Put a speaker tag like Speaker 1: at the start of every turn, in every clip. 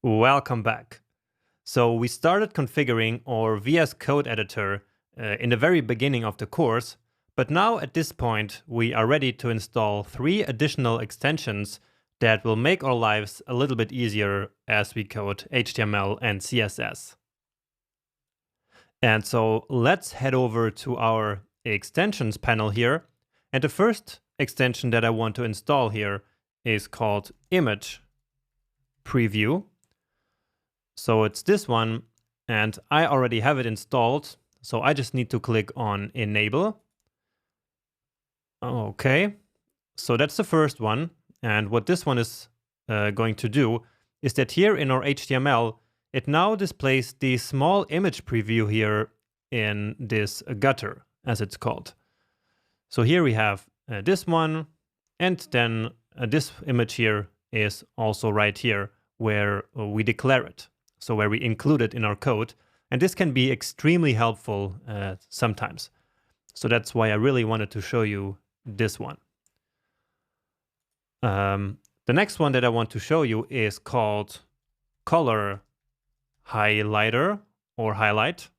Speaker 1: Welcome back. So we started configuring our VS Code editor in the very beginning of the course, but now at this point we are ready to install 3 additional extensions that will make our lives a little bit easier as we code HTML and CSS. And so let's head over to our extensions panel here. And the first extension that I want to install here is called Image Preview. So it's this one, and I already have it installed. So I just need to click on Enable. Okay, so that's the first one. And what this one is going to do is that here in our HTML, it now displays the small image preview here in this gutter, as it's called. So here we have this one, and then this image here is also right here where we declare it. So where we include it in our code. And this can be extremely helpful sometimes. So that's why I really wanted to show you this one. The next one that I want to show you is called Color Highlighter or Highlight.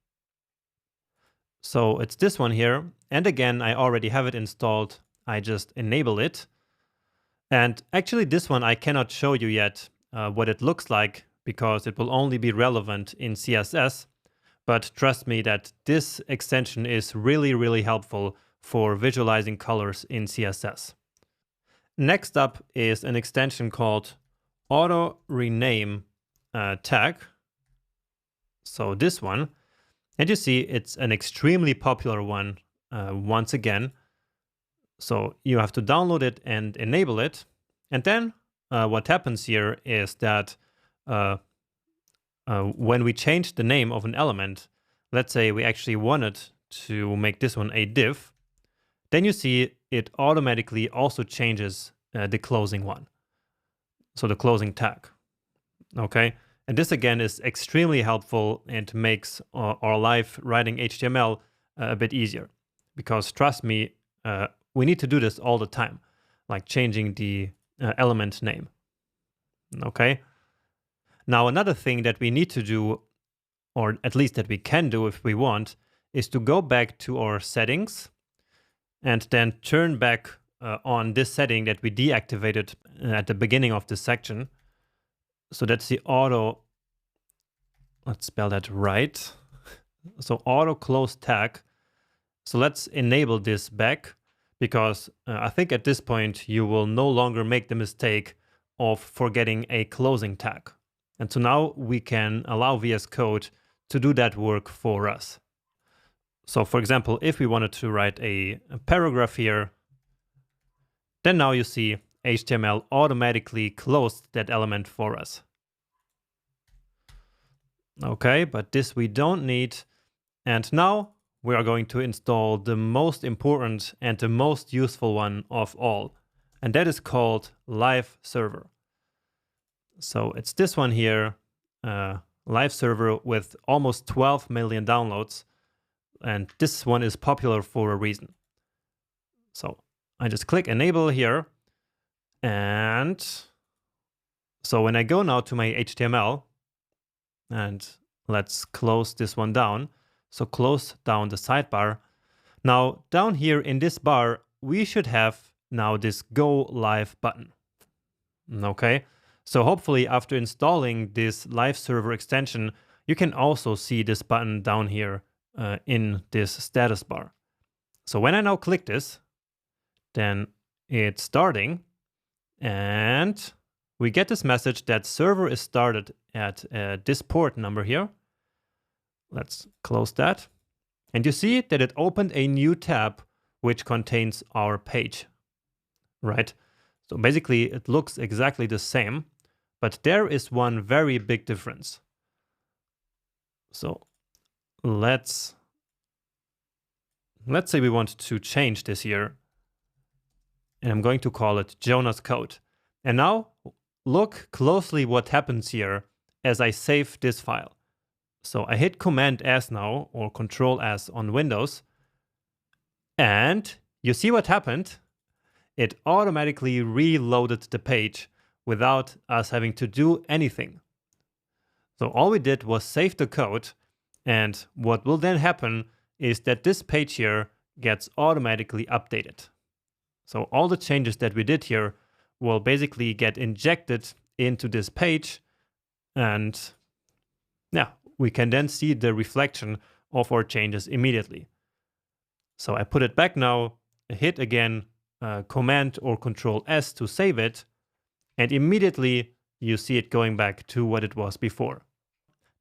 Speaker 1: So it's this one here. And again, I already have it installed. I just enable it. And actually this one I cannot show you yet what it looks like, because it will only be relevant in CSS. But trust me that this extension is really helpful for visualizing colors in CSS. Next up is an extension called Auto Rename Tag. So this one, and you see it's an extremely popular one once again. So you have to download it and enable it. And then what happens here is that when we change the name of an element, let's say we actually wanted to make this one a div, then you see it automatically also changes the closing one. So the closing tag. Okay. And this again is extremely helpful and makes our life writing HTML a bit easier, because trust me, we need to do this all the time, like changing the element name. Okay. Now, another thing that we need to do, or at least that we can do if we want, is to go back to our settings and then turn back on this setting that we deactivated at the beginning of this section. So that's the auto, let's spell that right. So auto close tag. So let's enable this back, because I think at this point you will no longer make the mistake of forgetting a closing tag. And so now we can allow VS Code to do that work for us. So for example, if we wanted to write a paragraph here, then now you see HTML automatically closed that element for us. Okay, but this we don't need. And now we are going to install the most important and the most useful one of all. And that is called Live Server. So it's this one here, Live Server with almost 12 million downloads. And this one is popular for a reason. So I just click enable here. And so when I go now to my HTML, and let's close this one down. So close down the sidebar. Now down here in this bar, we should have now this Go Live button. Okay. So hopefully after installing this Live Server extension, you can also see this button down here in this status bar. So when I now click this, then it's starting, and we get this message that server is started at this port number here. Let's close that. And you see that it opened a new tab which contains our page, right? So basically it looks exactly the same. But there is one very big difference. So let's say we want to change this here. And I'm going to call it Jonas Code. And now look closely what happens here as I save this file. So I hit Command S now, or Control S on Windows. And you see what happened? It automatically reloaded the page without us having to do anything. So all we did was save the code, and what will then happen is that this page here gets automatically updated. So all the changes that we did here will basically get injected into this page, and yeah, we can then see the reflection of our changes immediately. So I put it back now, hit again Command or Control S to save it, and immediately you see it going back to what it was before.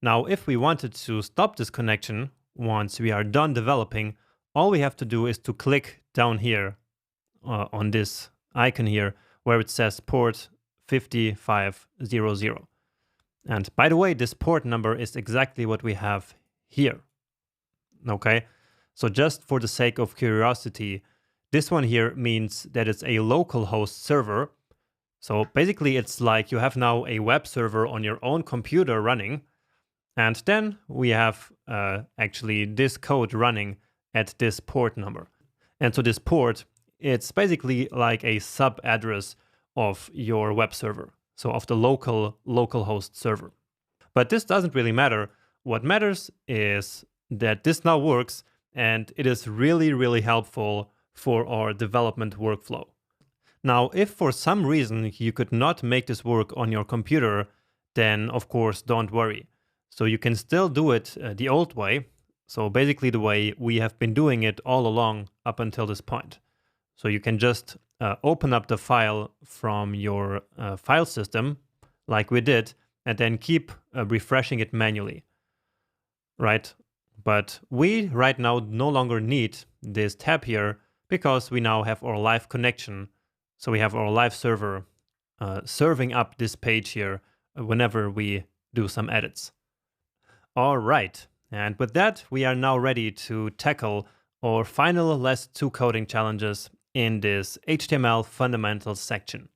Speaker 1: Now, if we wanted to stop this connection once we are done developing, all we have to do is to click down here on this icon here where it says port 5500. And by the way, this port number is exactly what we have here. Okay, so just for the sake of curiosity, this one here means that it's a local host server. So basically it's like you have now a web server on your own computer running, and then we have actually this code running at this port number. And so this port, it's basically like a sub address of your web server, so of the local host server. But this doesn't really matter. What matters is that this now works, and it is really, really helpful for our development workflow. Now, if for some reason you could not make this work on your computer, then of course don't worry. So you can still do it the old way. So basically the way we have been doing it all along up until this point. So you can just open up the file from your file system like we did, and then keep refreshing it manually, right? But we right now no longer need this tab here because we now have our live connection. So we have our live server serving up this page here whenever we do some edits. All right, and with that, we are now ready to tackle our final last 2 coding challenges in this HTML fundamentals section.